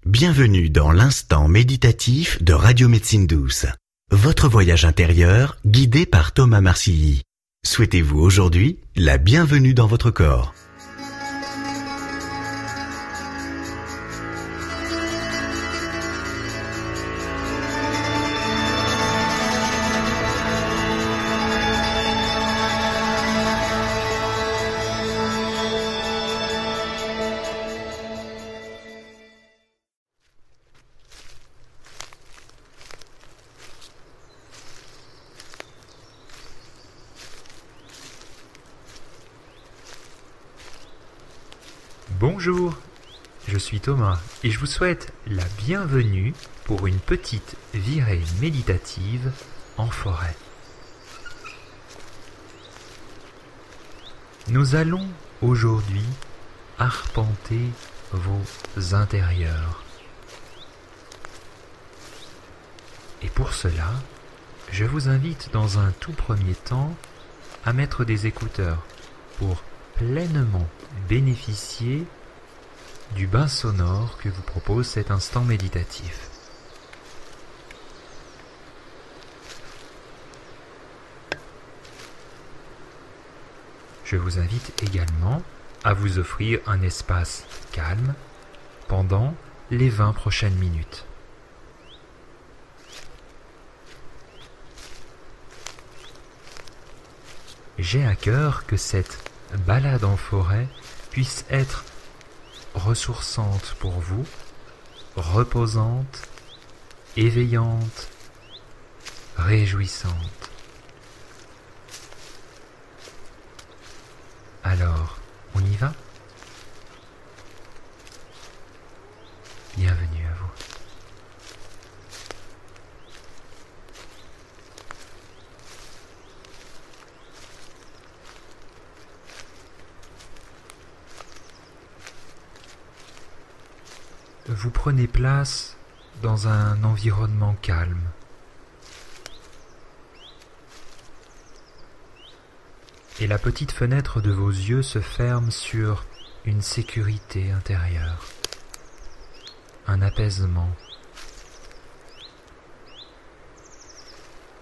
Bienvenue dans l'instant méditatif de Radio Médecine Douce. Votre voyage intérieur guidé par Thomas Marcilly. Souhaitez-vous aujourd'hui la bienvenue dans votre corps. Bonjour, je suis Thomas et je vous souhaite la bienvenue pour une petite virée méditative en forêt. Nous allons aujourd'hui arpenter vos intérieurs. Et pour cela, je vous invite dans un tout premier temps à mettre des écouteurs pour pleinement bénéficier du bain sonore que vous propose cet instant méditatif. Je vous invite également à vous offrir un espace calme pendant les 20 prochaines minutes. J'ai à cœur que cette balade en forêt puisse être ressourçante pour vous, reposante, éveillante, réjouissante. Alors, on y va ? Bienvenue à vous. Vous prenez place dans un environnement calme. Et la petite fenêtre de vos yeux se ferme sur une sécurité intérieure, un apaisement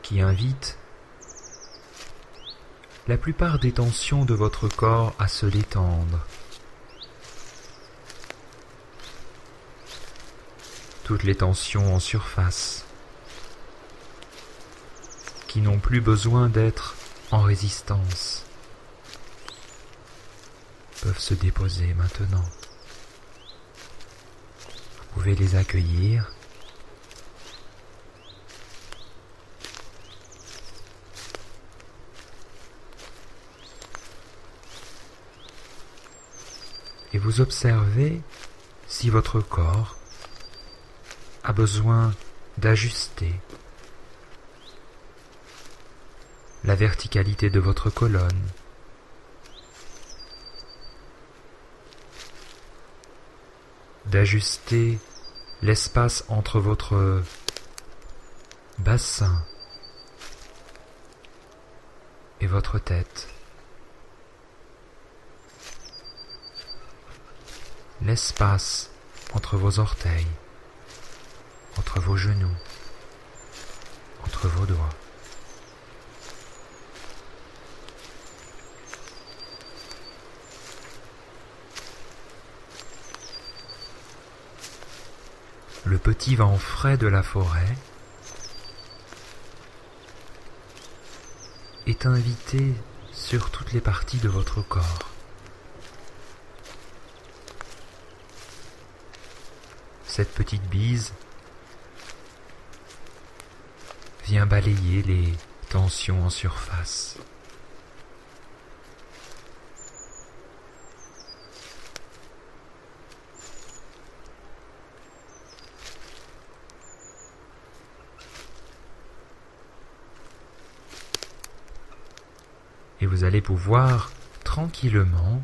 qui invite la plupart des tensions de votre corps à se détendre. Toutes les tensions en surface, qui n'ont plus besoin d'être en résistance, peuvent se déposer maintenant. Vous pouvez les accueillir et vous observez si votre corps a besoin d'ajuster la verticalité de votre colonne, d'ajuster l'espace entre votre bassin et votre tête, l'espace entre vos orteils, entre vos genoux, entre vos doigts. Le petit vent frais de la forêt est invité sur toutes les parties de votre corps. Cette petite bise vient balayer les tensions en surface. Et vous allez pouvoir tranquillement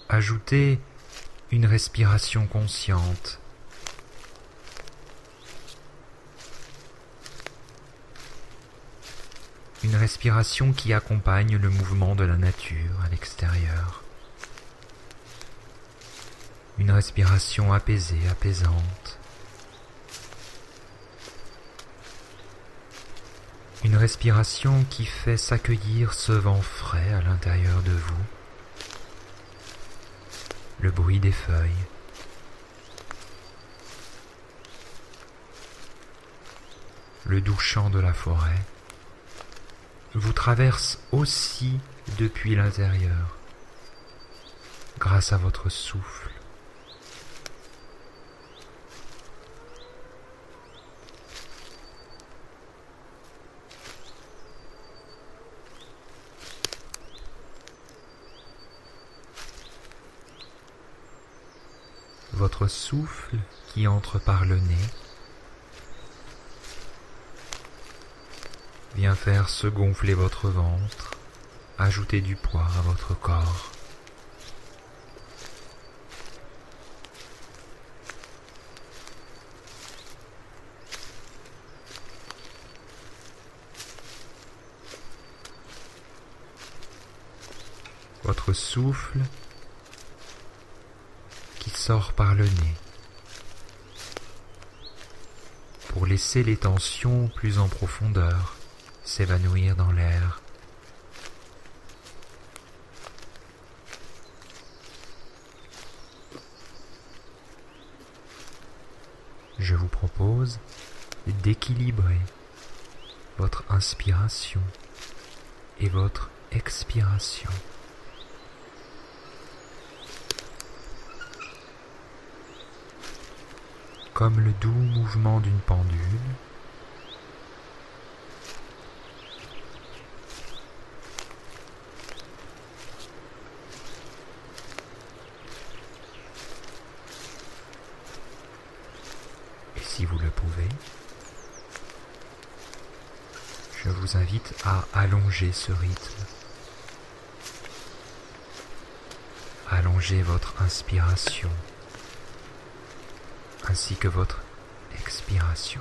ajouter une respiration consciente. Une respiration qui accompagne le mouvement de la nature à l'extérieur. une respiration apaisée, apaisante. Une respiration qui fait s'accueillir ce vent frais à l'intérieur de vous, le bruit des feuilles, le doux chant de la forêt vous traverse aussi depuis l'intérieur, grâce à votre souffle. Votre souffle qui entre par le nez vient faire se gonfler votre ventre, ajouter du poids à votre corps. Votre souffle qui sort par le nez pour laisser les tensions plus en profondeur s'évanouir dans l'air. Je vous propose d'équilibrer votre inspiration et votre expiration. Comme le doux mouvement d'une pendule, et si vous le pouvez, je vous invite à allonger ce rythme, allonger votre inspiration, ainsi que votre expiration.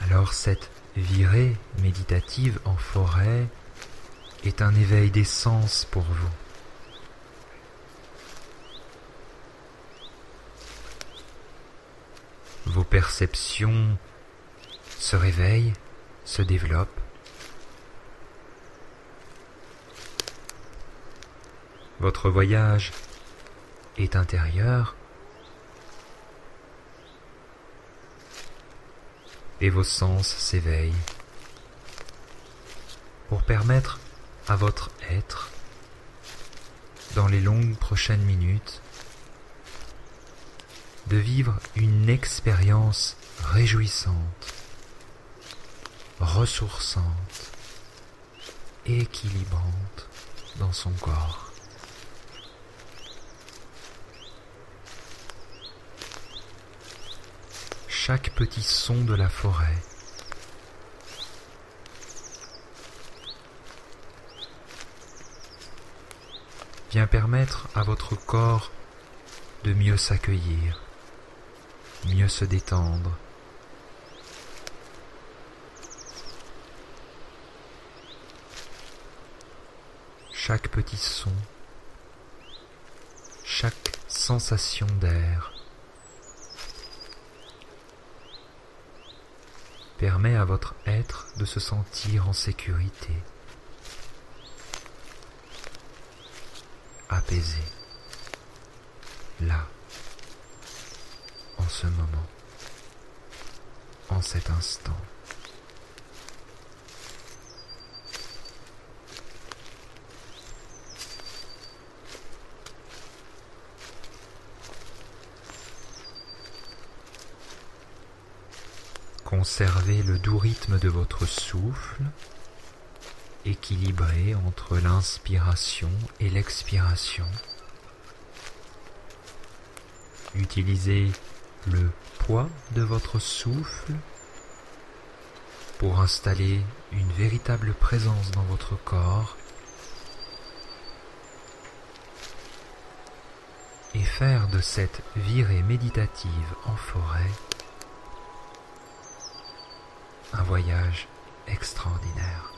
Alors cette virée méditative en forêt est un éveil des sens pour vous. Vos perceptions se réveillent, se développent. Votre voyage est intérieur et vos sens s'éveillent pour permettre à votre être, dans les longues prochaines minutes, de vivre une expérience réjouissante, ressourçante, équilibrante dans son corps. Chaque petit son de la forêt vient permettre à votre corps de mieux s'accueillir, mieux se détendre. Chaque petit son, chaque sensation d'air permet à votre être de se sentir en sécurité, apaisé, là, en ce moment, en cet instant. Conservez le doux rythme de votre souffle, équilibré entre l'inspiration et l'expiration. Utilisez le poids de votre souffle pour installer une véritable présence dans votre corps et faire de cette virée méditative en forêt un voyage extraordinaire.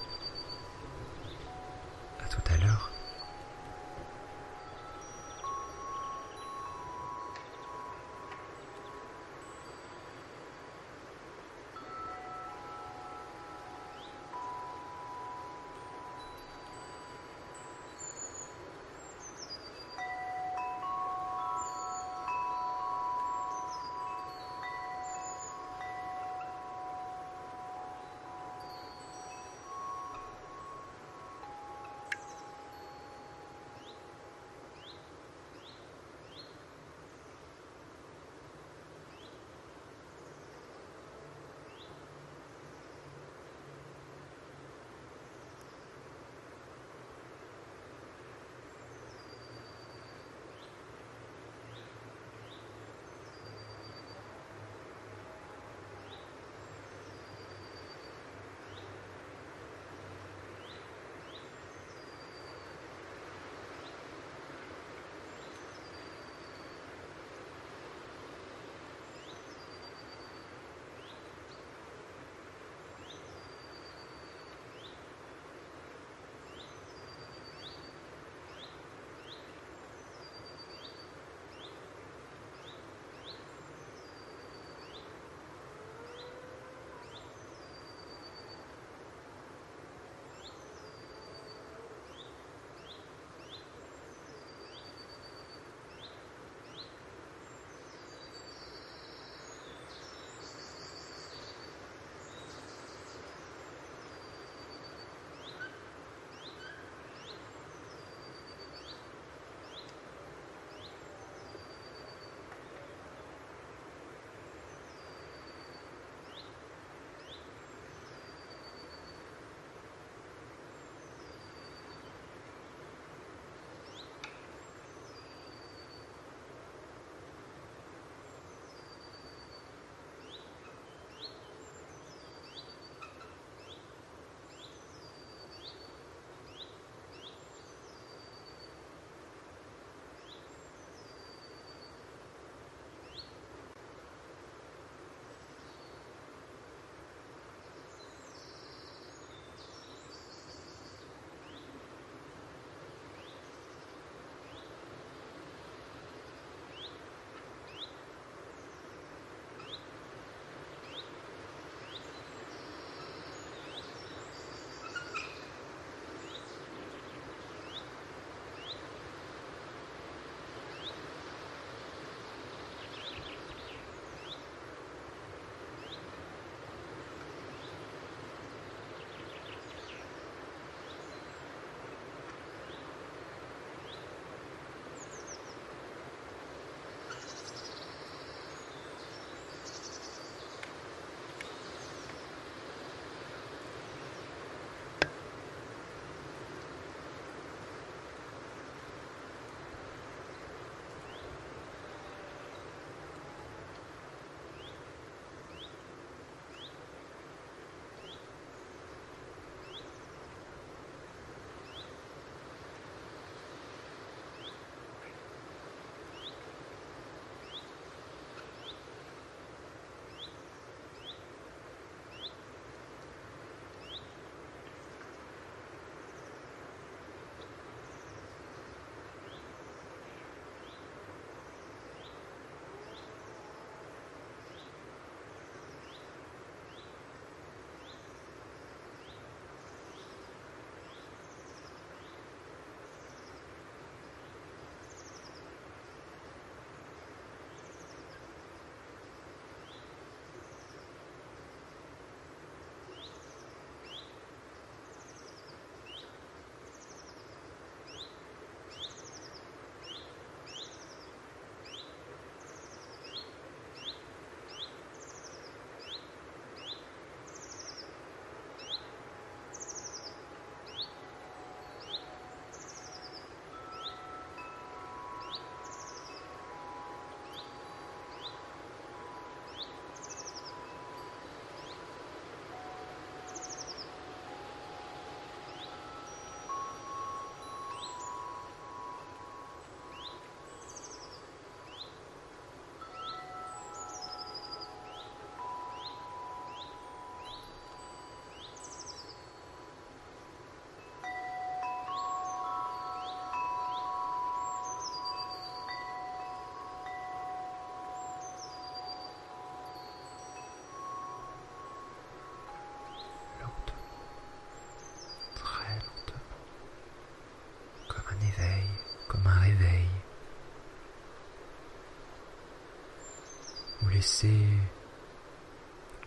laissez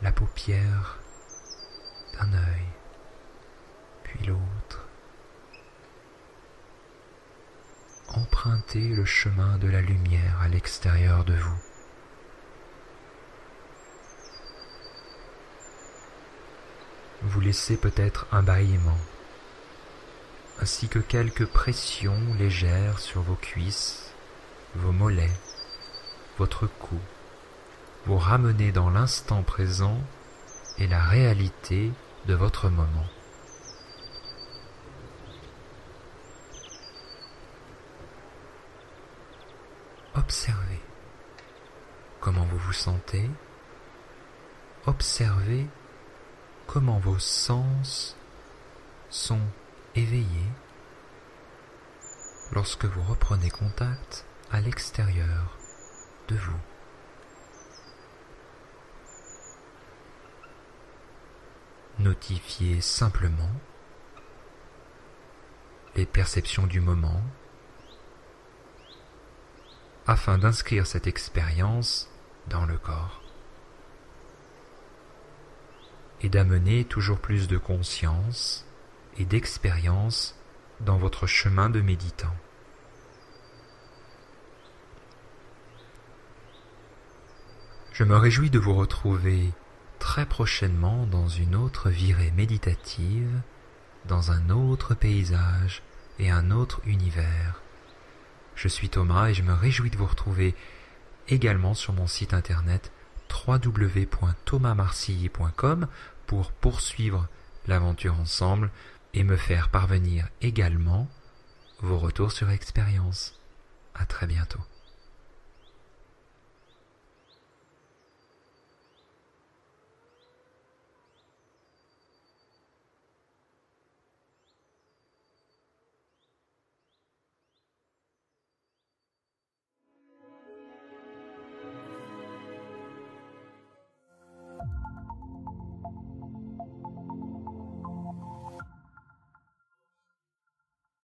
la paupière d'un œil, puis l'autre. Empruntez le chemin de la lumière à l'extérieur de vous. Vous laissez peut-être un bâillement, ainsi que quelques pressions légères sur vos cuisses, vos mollets, votre cou. Vous ramenez dans l'instant présent et la réalité de votre moment. Observez comment vous vous sentez. Observez comment vos sens sont éveillés lorsque vous reprenez contact à l'extérieur de vous. Notifiez simplement les perceptions du moment afin d'inscrire cette expérience dans le corps et d'amener toujours plus de conscience et d'expérience dans votre chemin de méditant. Je me réjouis de vous retrouver très prochainement dans une autre virée méditative, dans un autre paysage et un autre univers. Je suis Thomas et je me réjouis de vous retrouver également sur mon site internet www.thomasmarcilly.com pour poursuivre l'aventure ensemble et me faire parvenir également vos retours sur expérience. À très bientôt.